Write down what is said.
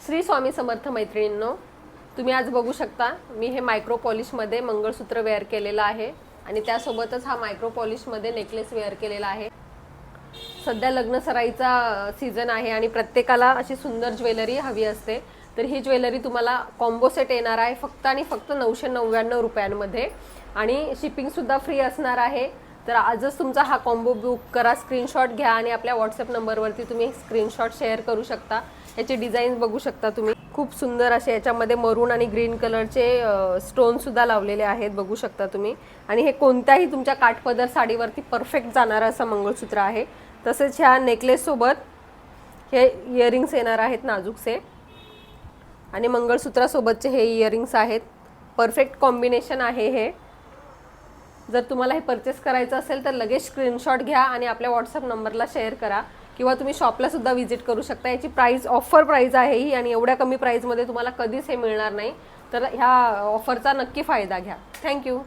श्री स्वामी समर्थ मैत्रिणींनो, तुम्ही आज बघू शकता मी हे मायक्रो पॉलिशमध्ये मंगळसूत्र वेअर केलेलं आहे आणि त्यासोबतच हा मायक्रो पॉलिशमध्ये नेकलेस वेअर केलेला आहे। सध्या लग्न सराईचा सीझन आहे आणि प्रत्येकाला अशी सुंदर ज्वेलरी हवी असते, तर ही ज्वेलरी तुम्हाला कॉम्बो सेट येणार आहे फक्त आणि फक्त 999 रुपयांमध्ये आणि शिपिंग सुद्धा फ्री असणार आहे। तर आजच तुमचा हा कॉम्बो बुक करा, स्क्रीनशॉट घ्या आणि आपल्या व्हॉट्सअप नंबरवरती तुम्ही स्क्रीनशॉट शेअर करू शकता। याचे डिझाईन्स बघू शकता तुम्ही, खूप सुंदर असे याच्यामध्ये मरून आणि ग्रीन कलरचे स्टोन सुद्धा लावलेले आहेत, बघू शकता तुम्ही। आणि हे कोणत्याही तुमच्या काठपदर साडीवरती परफेक्ट जाणारं असं मंगळसूत्र आहे। तसेच ह्या नेकलेस सोबत हे इयरिंग्स येणार आहेत नाजूकसे आणि मंगळसूत्रासोबतचे हे इयरिंग्स आहेत। परफेक्ट कॉम्बिनेशन आहे हे। जर तुम्हाला हे परचेस करायचं असेल तर लगेच स्क्रीनशॉट घ्या आणि आपल्या व्हॉट्सअप नंबरला शेअर करा किंवा तुम्ही शॉपला सुद्धा व्हिजिट करू शकता। याची प्राइस ऑफर प्राइस आहे ही आणि एवढ्या कमी प्राइसमध्ये तुम्हाला कधीच हे मिळणार नाही, तर ह्या ऑफरचा नक्की फायदा घ्या। थँक्यू।